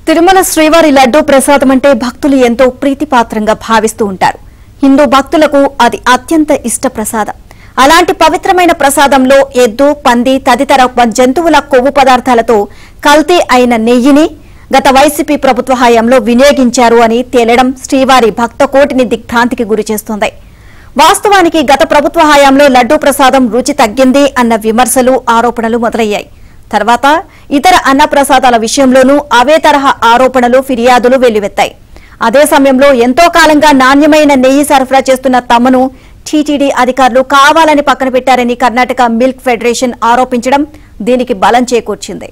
తిరుమల శ్రీవారి లడ్డూ ప్రసాదం అంటే భక్తులు ఎంతో ప్రీతిపాత్రంగా భావిస్తూ ఉంటారు. హిందూ భక్తులకు అది అత్యంత ఇష్ట ప్రసాదం. అలాంటి పవిత్రమైన ప్రసాదంలో ఎద్దు, పంది తదితర జంతువుల కొవ్వు పదార్థాలతో కల్తీ అయిన నెయ్యిని గత వైసీపీ ప్రభుత్వ హయాంలో వినియోగించారు అని తేలడం శ్రీవారి భక్త కోటిని దిగ్భ్రాంతికి గురిచేస్తోంది. వాస్తవానికి గత ప్రభుత్వ హయాంలో లడ్డూ ప్రసాదం రుచి తగ్గింది అన్న విమర్శలు, ఆరోపణలు మొదలయ్యాయి. తర్వాత ఇతర అన్న ప్రసాదాల విషయంలోనూ అవే తరహా ఆరోపణలు, ఫిర్యాదులు వెల్లువెత్తాయి. అదే సమయంలో ఎంతో కాలంగా నాణ్యమైన నెయ్యి సరఫరా చేస్తున్న తమను టీటీడీ అధికారులు కావాలని పక్కన పెట్టారని కర్ణాటక మిల్క్ ఫెడరేషన్ ఆరోపించడం దీనికి బలం చేకూర్చింది.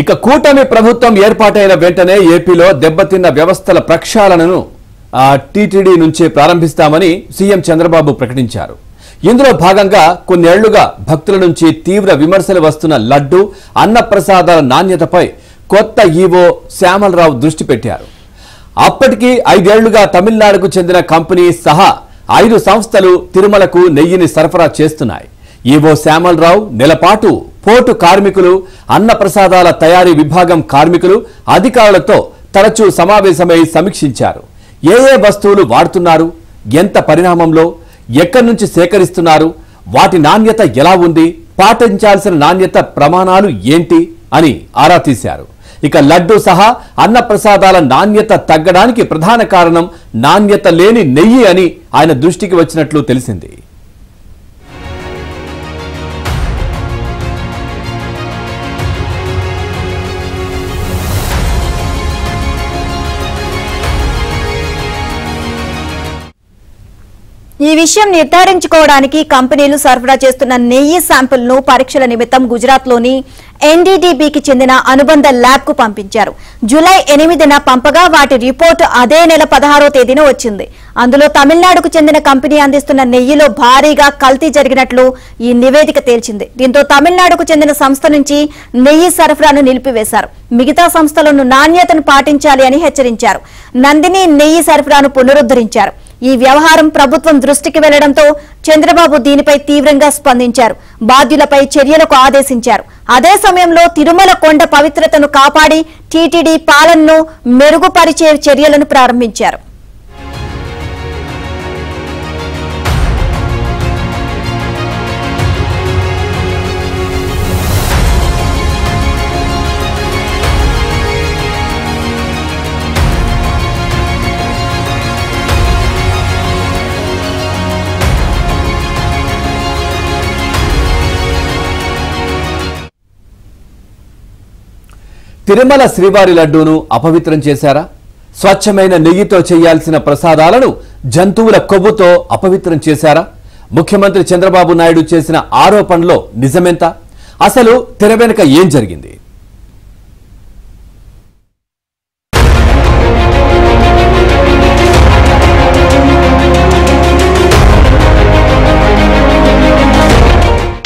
ఇక కూటమి ప్రభుత్వం ఏర్పాటైన వెంటనే ఏపీలో దెబ్బతిన్న వ్యవస్థల ప్రక్షాళనను టీటీడీ నుంచే ప్రారంభిస్తామని సీఎం చంద్రబాబు ప్రకటించారు. ఇందులో భాగంగా కొన్నేళ్లుగా భక్తుల నుంచి తీవ్ర విమర్శలు వస్తున్న లడ్డు, అన్నప్రసాదాల నాణ్యతపై కొత్త ఈవో శ్యామలరావు దృష్టి పెట్టారు. అప్పటికి 5 ఏళ్లుగా తమిళనాడుకు చెందిన కంపెనీ సహా 5 సంస్థలు తిరుమలకు నెయ్యిని సరఫరా చేస్తున్నాయి. ఈవో శ్యామలరావు నెలపాటు పోర్టు కార్మికులు, అన్నప్రసాదాల తయారీ విభాగం కార్మికులు, అధికారులతో తరచూ సమావేశమై సమీక్షించారు. ఏ వస్తువులు వాడుతున్నారు, ఎంత పరిణామంలో, ఎక్కడి నుంచి సేకరిస్తున్నారు, వాటి నాణ్యత ఎలా ఉంది, పాటించాల్సిన నాణ్యత ప్రమాణాలు ఏంటి అని ఆరా తీశారు. ఇక లడ్డూ సహా అన్నప్రసాదాల నాణ్యత తగ్గడానికి ప్రధాన కారణం నాణ్యత లేని నెయ్యి అని ఆయన దృష్టికి వచ్చినట్లు తెలిసింది. ఈ విషయం నిర్ధారించుకోవడానికి కంపెనీలు సరఫరా చేస్తున్న నెయ్యి శాంపుల్ ను పరీక్షల నిమిత్తం గుజరాత్లోని ఎన్డీడీబీకి చెందిన అనుబంధ ల్యాబ్ కు పంపించారు. జూలై 8న పంపగా వాటి రిపోర్టు అదే నెల 16వ తేదీన వచ్చింది. అందులో తమిళనాడుకు చెందిన కంపెనీ అందిస్తున్న నెయ్యిలో భారీగా కల్తీ జరిగినట్లు ఈ నివేదిక తేల్చింది. దీంతో తమిళనాడుకు చెందిన సంస్థ నుంచి నెయ్యి సరఫరాను నిలిపివేశారు. మిగతా సంస్థలను నాణ్యతను పాటించాలి అని హెచ్చరించారు. నందిని నెయ్యి సరఫరాను పునరుద్ధరించారు. ఈ వ్యవహారం ప్రభుత్వం దృష్టికి వెళ్లడంతో చంద్రబాబు దీనిపై తీవ్రంగా స్పందించారు. బాధ్యులపై చర్యలకు ఆదేశించారు. అదే సమయంలో తిరుమల కొండ పవిత్రతను కాపాడి టీటీడీ పాలనను మెరుగుపరిచే చర్యలను ప్రారంభించారు. తిరుమల శ్రీవారి లడ్డూను అపవిత్రం చేశారా? స్వచ్ఛమైన నెయ్యితో చేయాల్సిన ప్రసాదాలను జంతువుల కొవ్వుతో అపవిత్రం చేశారా? ముఖ్యమంత్రి చంద్రబాబు నాయుడు చేసిన ఆరోపణలో నిజమెంత? అసలు తెర వెనుక ఏం జరిగింది?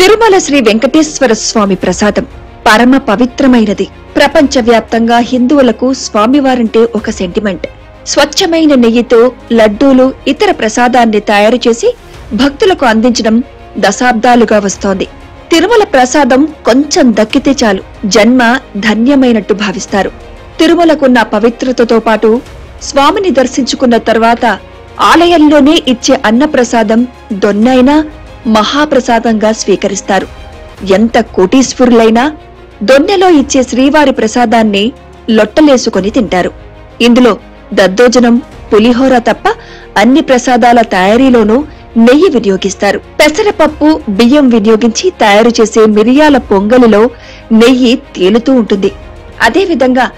తిరుమల శ్రీ వెంకటేశ్వర స్వామి ప్రసాదం పరమ పవిత్రమైనది. ప్రపంచవ్యాప్తంగా హిందువులకు స్వామివారంటే ఒక సెంటిమెంట్. స్వచ్ఛమైన నెయ్యితో లడ్డూలు, ఇతర ప్రసాదాన్ని తయారు చేసి భక్తులకు అందించడం దశాబ్దాలుగా వస్తోంది. తిరుమల ప్రసాదం కొంచెం దక్కితే చాలు జన్మ ధన్యమైనట్టు భావిస్తారు. తిరుమలకున్న పవిత్రతతో పాటు స్వామిని దర్శించుకున్న తర్వాత ఆలయంలోనే ఇచ్చే అన్నప్రసాదం దొన్నైనా మహాప్రసాదంగా స్వీకరిస్తారు. ఎంత కోటీశ్వరులైనా దొన్నెలో ఇచ్చే శ్రీవారి ప్రసాదాన్ని లొట్టలేసుకుని తింటారు. ఇందులో దద్దోజనం, పులిహోర తప్ప అన్ని ప్రసాదాల తయారీలోనూ నెయ్యి వినియోగిస్తారు. పెసరపప్పు, బియ్యం వినియోగించి తయారు చేసే మిరియాల పొంగలిలో నెయ్యి తేలుతూ ఉంటుంది. అదేవిధంగా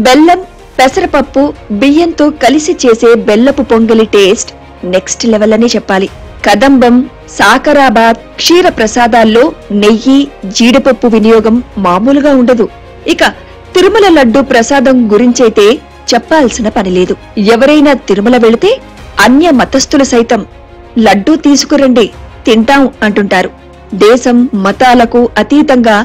బెల్లం, పెసరపప్పు, బియ్యంతో కలిసి చేసే బెల్లపు పొంగలి టేస్ట్ నెక్స్ట్ లెవెల్ అని చెప్పాలి. కదంబం, సాకరాబాద్, క్షీర ప్రసాదాల్లో నెయ్యి, జీడిపప్పు వినియోగం మామూలుగా ఉండదు. ఇక తిరుమల లడ్డు ప్రసాదం గురించైతే చెప్పాల్సిన పనిలేదు. ఎవరైనా తిరుమల వెళితే అన్య మతస్థులు సైతం లడ్డూ తీసుకురండి తింటాం అంటుంటారు. దేశం మతాలకు అతీతంగా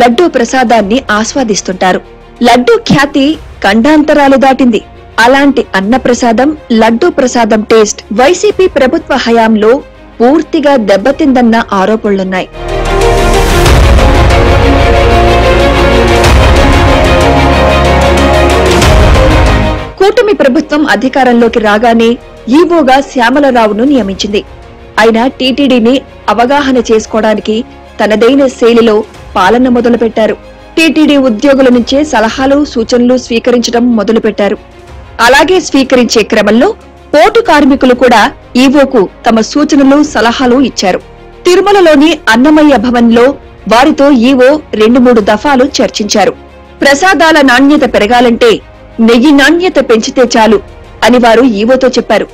లడ్డూ ప్రసాదాన్ని ఆస్వాదిస్తుంటారు. లడ్డూ ఖ్యాతి ఖండాంతరాలు దాటింది. అలాంటి అన్న ప్రసాదం, లడ్డూ ప్రసాదం టేస్ట్ వైసీపీ ప్రభుత్వ హయాంలో పూర్తిగా దెబ్బతిందన్న ఆరోపణలున్నాయి. కూటమి ప్రభుత్వం అధికారంలోకి రాగానే ఈవోగా శ్యామలరావును నియమించింది. ఆయన టీటీడీని అవగాహన చేసుకోవడానికి తనదైన శైలిలో పాలన మొదలుపెట్టారు. టీటీడీ ఉద్యోగుల నుంచే సలహాలు, సూచనలు స్వీకరించడం మొదలుపెట్టారు. అలాగే స్వీకరించే క్రమంలో పోటు కార్మికులు కూడా ఈవోకు తమ సూచనలు, సలహాలు ఇచ్చారు. తిరుమలలోని అన్నమయ్య భవన్లో వారితో ఈవో 2-3 దఫాలు చర్చించారు. ప్రసాదాల నాణ్యత పెరగాలంటే నెయ్యి నాణ్యత పెంచితే చాలు అని వారు ఈవోతో చెప్పారు.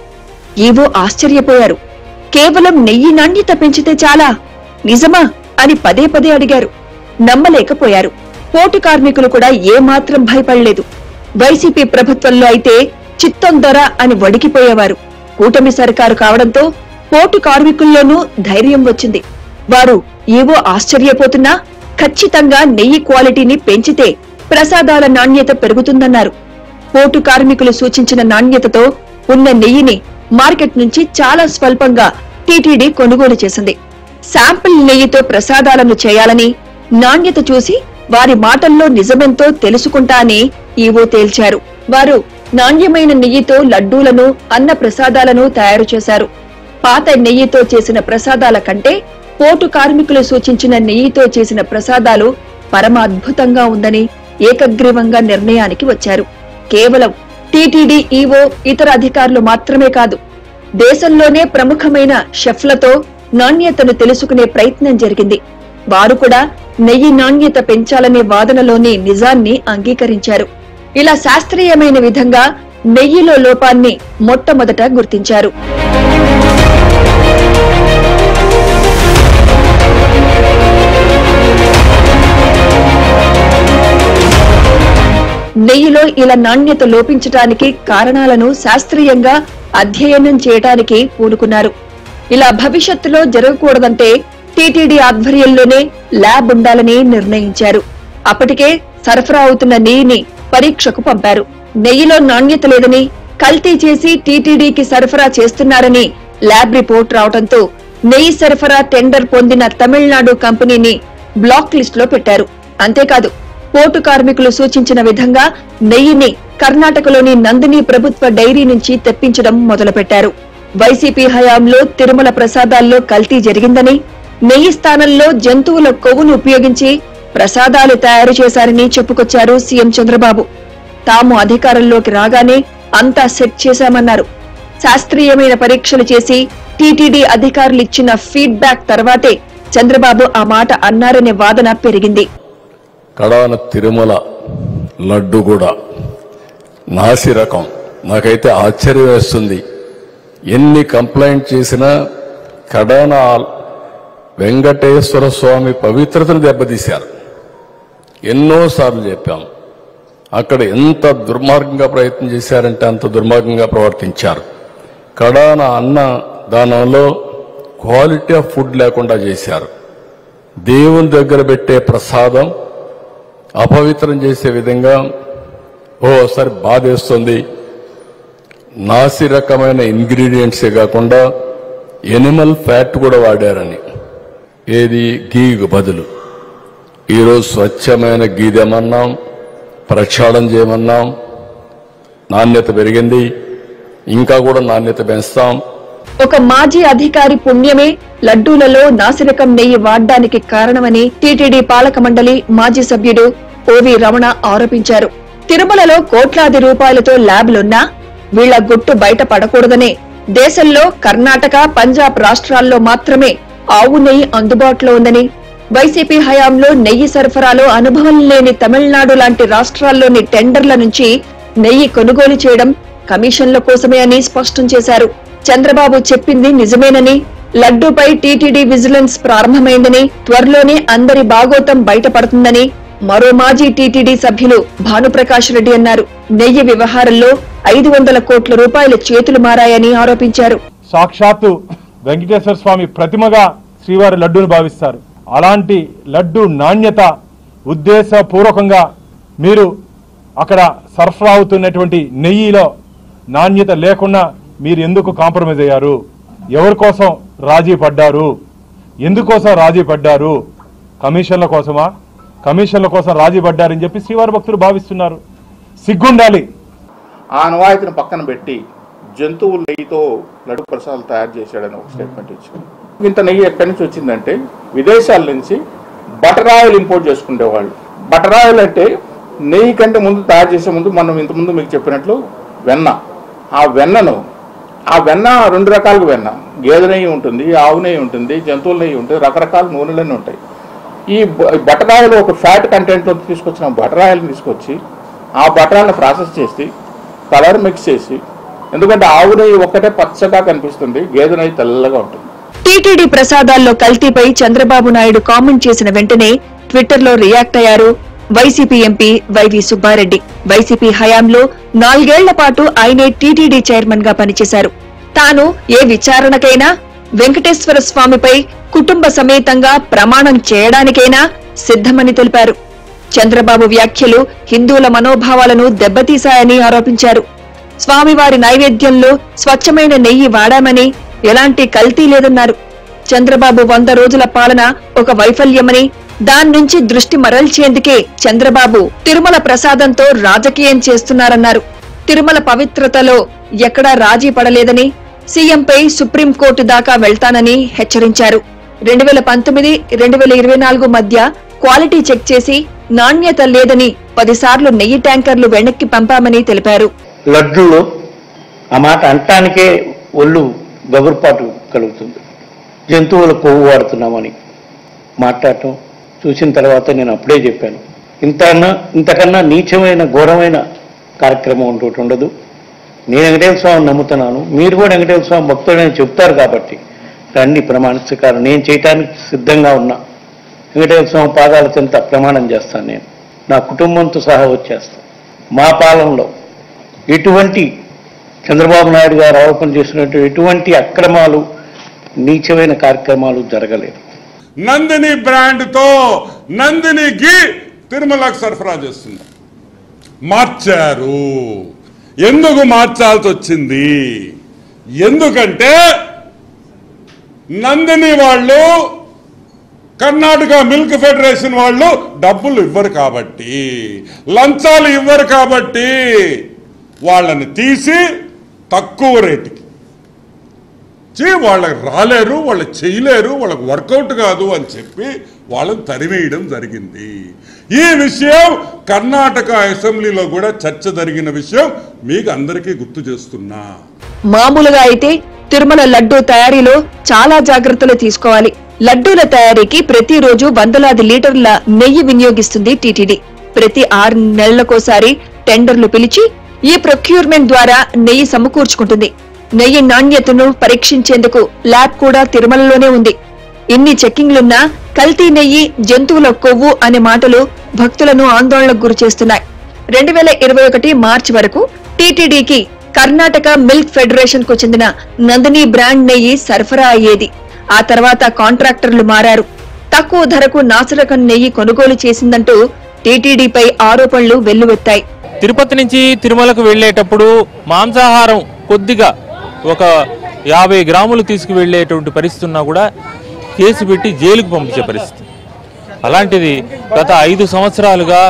ఈవో ఆశ్చర్యపోయారు. కేవలం నెయ్యి నాణ్యత పెంచితే చాలా, నిజమా అని పదే పదే అడిగారు. నమ్మలేకపోయారు. పోటు కార్మికులు కూడా ఏమాత్రం భయపడలేదు. వైసీపీ ప్రభుత్వంలో అయితే చిత్తం దొర అని వణికిపోయేవారు. కూటమి సర్కారు కావడంతో పోటు కార్మికుల్లోనూ ధైర్యం వచ్చింది. వారు ఏవో ఆశ్చర్యపోతున్నా ఖచ్చితంగా నెయ్యి క్వాలిటీని పెంచితే ప్రసాదాల నాణ్యత పెరుగుతుందన్నారు. పోటు కార్మికులు సూచించిన నాణ్యతతో ఉన్న నెయ్యిని మార్కెట్ నుంచి చాలా స్వల్పంగా టీటీడీ కొనుగోలు చేసింది. శాంపిల్ నెయ్యితో ప్రసాదాలను చేయాలని, నాణ్యత చూసి వారి మాటల్లో నిజమెంతో తెలుసుకుంటా అని ఈవో తేల్చారు. వారు నాణ్యమైన నెయ్యితో లడ్డూలను, అన్న ప్రసాదాలను తయారు చేశారు. పాత నెయ్యితో చేసిన ప్రసాదాల కంటే పోటు కార్మికులు సూచించిన నెయ్యితో చేసిన ప్రసాదాలు పరమాద్భుతంగా ఉందని ఏకగ్రీవంగా నిర్ణయానికి వచ్చారు. కేవలం టీటీడీ ఈవో, ఇతర అధికారులు మాత్రమే కాదు, దేశంలోనే ప్రముఖమైన షెఫ్లతో నాణ్యతను తెలుసుకునే ప్రయత్నం జరిగింది. వారు కూడా నెయ్యి నాణ్యత పెంచాలనే వాదనలోని నిజాన్ని అంగీకరించారు. ఇలా శాస్త్రీయమైన విధంగా నెయ్యిలో లోపాన్ని మొట్టమొదట గుర్తించారు. నెయ్యిలో ఇలా నాణ్యత లోపించటానికి కారణాలను శాస్త్రీయంగా అధ్యయనం చేయటానికి పూనుకున్నారు. ఇలా భవిష్యత్తులో జరగకూడదంటే టీటీడీ ఆధ్వర్యంలోనే ల్యాబ్ ఉండాలని నిర్ణయించారు. అప్పటికే సరఫరా అవుతున్న నెయ్యిని పరీక్షకు పంపారు. నెయ్యిలో నాణ్యత లేదని, కల్తీ చేసి టీటీడీకి సరఫరా చేస్తున్నారని ల్యాబ్ రిపోర్ట్ రావడంతో నెయ్యి సరఫరా టెండర్ పొందిన తమిళనాడు కంపెనీని బ్లాక్ లిస్ట్ లో పెట్టారు. అంతేకాదు, పోటు కార్మికులు సూచించిన విధంగా నెయ్యిని కర్ణాటకలోని నందిని ప్రభుత్వ డైరీ నుంచి తెప్పించడం మొదలుపెట్టారు. వైసీపీ హయాంలో తిరుమల ప్రసాదాల్లో కల్తీ జరిగిందని, నెయ్యి స్థానంలో జంతువుల కొవ్వును ఉపయోగించి ప్రసాదాలు తయారు చేశారని చెప్పుకొచ్చారు సీఎం చంద్రబాబు. తాము అధికారంలోకి రాగానే అంతా సెట్ చేశామన్నారు. శాస్త్రీయమైన పరీక్షలు చేసి టీటీడీ అధికారులు ఇచ్చిన ఫీడ్బ్యాక్ తర్వాతే చంద్రబాబు ఆ మాట అన్నారనే వాదన పెరిగింది. కడాన తిరుమల లడ్డు కూడా నాసి రకం. నాకైతే ఆశ్చర్యం వేస్తుంది. ఎన్ని కంప్లైంట్ చేసినా కడాన వెంకటేశ్వర స్వామి పవిత్రతను దెబ్బతీశారు. ఎన్నోసార్లు చెప్పాం. అక్కడ ఎంత దుర్మార్గంగా ప్రయత్నం చేశారంటే అంత దుర్మార్గంగా ప్రవర్తించారు. కడాన అన్న దానంలో క్వాలిటీ ఆఫ్ ఫుడ్ లేకుండా చేశారు. దేవుని దగ్గర పెట్టే ప్రసాదం అపవిత్రం చేసే విధంగా ఓసారి బాధేస్తుంది. నాసి రకమైన ఇంగ్రీడియంట్సే కాకుండా ఎనిమల్ ఫ్యాట్ కూడా వాడారని. ఏది గీకు బదులు ఈరోజు స్వచ్ఛమైన గీ తెమన్నాం, ప్రక్షాళన చేయమన్నాం. నాణ్యత పెరిగింది, ఇంకా కూడా నాణ్యత పెంచుతాం. ఒక మాజీ అధికారి పుణ్యమే లడ్డూలలో నాసిరకం నెయ్యి వాడ్డానికి కారణమని టీటీడీ పాలక మండలి మాజీ సభ్యుడు ఓవి రమణ ఆరోపించారు. తిరుమలలో కోట్లాది రూపాయలతో ల్యాబ్లున్నా వీళ్ల గుట్టు బయట పడకూడదనే దేశంలో కర్ణాటక, పంజాబ్ రాష్ట్రాల్లో మాత్రమే ఆవు నెయ్యి అందుబాటులో ఉందని, వైసీపీ హయాంలో నెయ్యి సరఫరాలో అనుభవం లేని తమిళనాడు లాంటి రాష్ట్రాల్లోని టెండర్ల నుంచి నెయ్యి కొనుగోలు చేయడం కమిషన్ల కోసమే అని స్పష్టం చేశారు. చంద్రబాబు చెప్పింది నిజమేనని, లడ్డూపై టీటీడీ విజిలెన్స్ ప్రారంభమైందని, త్వరలోనే అందరి బాగోతం బయటపడుతుందని మరో మాజీ టీటీడీ సభ్యులు భానుప్రకాష్ రెడ్డి అన్నారు. నెయ్యి వ్యవహారంలో 500 కోట్ల రూపాయల చేతులు మారాయని ఆరోపించారు. సాక్షాత్తు వెంకటేశ్వర స్వామి ప్రతిమగా శ్రీవారి లడ్డూను భావిస్తారు. అలాంటి లడ్డు నాణ్యత ఉద్దేశపూర్వకంగా మీరు అక్కడ సరఫరా అవుతున్నటువంటి నెయ్యిలో నాణ్యత లేకుండా మీరు ఎందుకు కాంప్రమైజ్ అయ్యారు? ఎవరి కోసం రాజీ పడ్డారు? ఎందుకోసం రాజీ పడ్డారు? కమిషన్ల కోసమా? కమిషన్ల కోసం రాజీ పడ్డారని చెప్పి శ్రీవారి భక్తులు భావిస్తున్నారు. సిగ్గుండాలి. ఆ అనువాయితీని పక్కన పెట్టి జంతువుల నెయ్యితో లడ్డు ప్రసాదాలు తయారు చేశాడని ఒక స్టేట్మెంట్ ఇచ్చాడు. ఇంత నెయ్యి ఎక్కడి నుంచి వచ్చిందంటే విదేశాల నుంచి బటర్ ఆయిల్ ఇంపోర్ట్ చేసుకునేవాళ్ళు. బటర్ ఆయిల్ అంటే నెయ్యి కంటే ముందు తయారు చేసే ముందు మనం ఇంతకుముందు మీకు చెప్పినట్లు వెన్న. ఆ వెన్న రెండు రకాలుగా వెన్న, గేదె నెయ్యి ఉంటుంది, ఆవు నెయ్యి ఉంటుంది, జంతువుల నెయ్యి ఉంటుంది, రకరకాల నూనెలన్నీ ఉంటాయి. ఈ బటర్ ఆయిల్ ఒక ఫ్యాట్ కంటెంట్లో తీసుకొచ్చిన బటర్ ఆయిల్ని తీసుకొచ్చి ఆ బటర్ ఆయిల్ని ప్రాసెస్ చేసి కలర్ మిక్స్ చేసి, ఎందుకంటే ఆవు నెయ్యి ఒక్కటే పచ్చగా కనిపిస్తుంది, గేదె నెయ్యి తెల్లగా ఉంటుంది. టీటీడీ ప్రసాదాల్లో కల్తీపై చంద్రబాబు నాయుడు కామెంట్ చేసిన వెంటనే ట్విట్టర్లో రియాక్ట్ అయ్యారు YCP MP YV Subbareddy. YCP హయాంలో 4 ఏళ్ల పాటు ఆయనే టీటీడీ చైర్మన్ గా పనిచేశారు. తాను ఏ విచారణకైనా, వెంకటేశ్వర స్వామిపై కుటుంబ సమేతంగా ప్రమాణం చేయడానికైనా సిద్ధమని తెలిపారు. చంద్రబాబు వ్యాఖ్యలు హిందువుల మనోభావాలను దెబ్బతీశాయని ఆరోపించారు. స్వామివారి నైవేద్యంలో స్వచ్ఛమైన నెయ్యి వాడామని, ఎలాంటి కల్తీ లేదన్నారు. చంద్రబాబు 100 రోజుల పాలన ఒక వైఫల్యమని, దాని నుంచి దృష్టి మరల్చేందుకే చంద్రబాబు తిరుమల ప్రసాదంతో రాజకీయం చేస్తున్నారన్నారు. తిరుమల పవిత్రతలో ఎక్కడా రాజీ పడలేదని, సీఎంపై సుప్రీంకోర్టు దాకా వెళ్తానని హెచ్చరించారు. 2019-2024 మధ్య క్వాలిటీ చెక్ చేసి నాణ్యత లేదని 10 సార్లు నెయ్యి ట్యాంకర్లు వెనక్కి పంపామని తెలిపారు. లడ్డూలో ఆ మాట అంటానికే ఒళ్ళు గగురుపాటు కలుగుతుంది. జంతువుల కొవ్వు వాడుతున్నామని మాట్లాడటం చూసిన తర్వాత నేను అప్పుడే చెప్పాను, ఇంతకన్నా నీచమైన ఘోరమైన కార్యక్రమం ఒకటి ఉండదు. నేను వెంకటేశ్వర స్వామిని నమ్ముతున్నాను, మీరు కూడా వెంకటేశ్వర స్వామి భక్తులని చెప్తారు కాబట్టి రండి ప్రమాణించకారు. నేను చేయటానికి సిద్ధంగా ఉన్నా. వెంకటేశ్వర స్వామి పాదాల చెంత ప్రమాణం చేస్తాను. నేను నా కుటుంబంతో సహా వచ్చేస్తాను. మా పాలనలో ఎటువంటి చంద్రబాబు నాయుడు గారు ఆరోపణ చేసినట్టు ఎటువంటి అక్రమాలు, నీచమైన కార్యక్రమాలు జరగలేదు. నందిని బ్రాండ్తో నందిని ఘీ తిరుమలకు సరఫరా చేస్తుంది. మార్చారు. ఎందుకు మార్చాల్సి వచ్చింది? ఎందుకంటే నందిని వాళ్ళు, కర్ణాటక మిల్క్ ఫెడరేషన్ వాళ్ళు డబ్బులు ఇవ్వరు కాబట్టి, లంచాలు ఇవ్వరు కాబట్టి వాళ్ళని తీసి తక్కువ రేటుకి వాళ్ళకి రాలేరు, వాళ్ళు చేయలేరు, వాళ్ళకు వర్కౌట్ కాదు అని చెప్పి వాళ్ళని తరివేయడం జరిగింది. ఈ విషయం కర్ణాటక అసెంబ్లీలో కూడా చర్చ జరిగిన విషయం మీకు అందరికీ గుర్తు చేస్తున్నా. మామూలుగా అయితే తిరుమల లడ్డూ తయారీలో చాలా జాగ్రత్తలు తీసుకోవాలి. లడ్డూల తయారీకి ప్రతిరోజు వందలాది లీటర్ల నెయ్యి వినియోగిస్తుంది టీటీడీ. ప్రతి 6 నెలలకోసారి టెండర్లు పిలిచి ఈ ప్రొక్యూర్మెంట్ ద్వారా నెయ్యి సమకూర్చుకుంటుంది. నెయ్యి నాణ్యతను పరీక్షించేందుకు ల్యాబ్ కూడా తిరుమలలోనే ఉంది. ఇన్ని చెక్కింగ్లున్నా కల్తీ నెయ్యి, జంతువుల కొవ్వు అనే మాటలు భక్తులను ఆందోళనకు గురిచేస్తున్నాయి. 2021 మార్చి వరకు టీటీడీకి కర్ణాటక మిల్క్ ఫెడరేషన్ కు చెందిన నందిని బ్రాండ్ నెయ్యి సరఫరా అయ్యేది. ఆ తర్వాత కాంట్రాక్టర్లు మారారు. తక్కువ ధరకు నాసిరకం నెయ్యి కొనుగోలు చేసిందంటూ టీటీడీపై ఆరోపణలు వెల్లువెత్తాయి. తిరుపతి నుంచి తిరుమలకు వెళ్లేటప్పుడు మాంసాహారం కొద్దిగా ఒక 50 గ్రాములు తీసుకువెళ్లేటువంటి పరిస్థితి ఉన్నా కూడా కేసు పెట్టి జైలుకు పంపించే పరిస్థితి. అలాంటిది గత 5 సంవత్సరాలుగా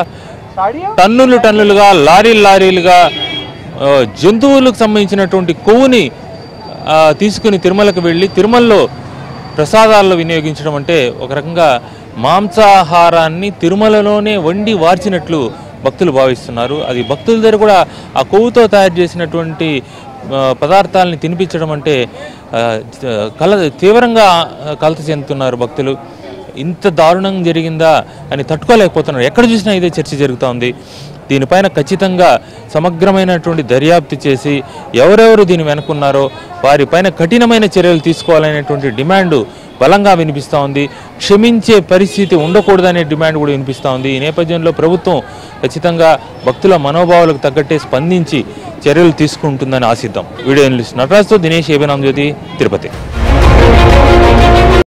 టన్నులుగా లారీలుగా జంతువులకు సంబంధించినటువంటి కొవ్వుని తీసుకుని తిరుమలకు వెళ్ళి తిరుమలలో ప్రసాదాల్లో వినియోగించడం అంటే ఒక రకంగా మాంసాహారాన్ని తిరుమలలోనే వండి వార్చినట్లు భక్తులు భావిస్తున్నారు. అది భక్తుల దగ్గర కూడా ఆ కొవ్వుతో తయారు చేసినటువంటి పదార్థాలని తినిపించడం అంటే తీవ్రంగా కలత చెందుతున్నారు భక్తులు. ఇంత దారుణం జరిగిందా అని తట్టుకోలేకపోతున్నారు. ఎక్కడ చూసినా ఇదే చర్చ జరుగుతూ ఉంది. దీనిపైన ఖచ్చితంగా సమగ్రమైనటువంటి దర్యాప్తు చేసి ఎవరెవరు దీని వెనుకున్నారో వారిపైన కఠినమైన చర్యలు తీసుకోవాలనేటువంటి డిమాండు బలంగా వినిపిస్తూ ఉంది. క్షమించే పరిస్థితి ఉండకూడదనే డిమాండ్ కూడా వినిపిస్తూ ఉంది. ఈ నేపథ్యంలో ప్రభుత్వం ఖచ్చితంగా భక్తుల మనోభావాలకు తగ్గట్టే స్పందించి చర్యలు తీసుకుంటుందని ఆశిద్దాం. వీడియో జర్నలిస్ట్ నటరాజ్తో దినేష్ ఏబినాం జ్యోతి, తిరుపతి.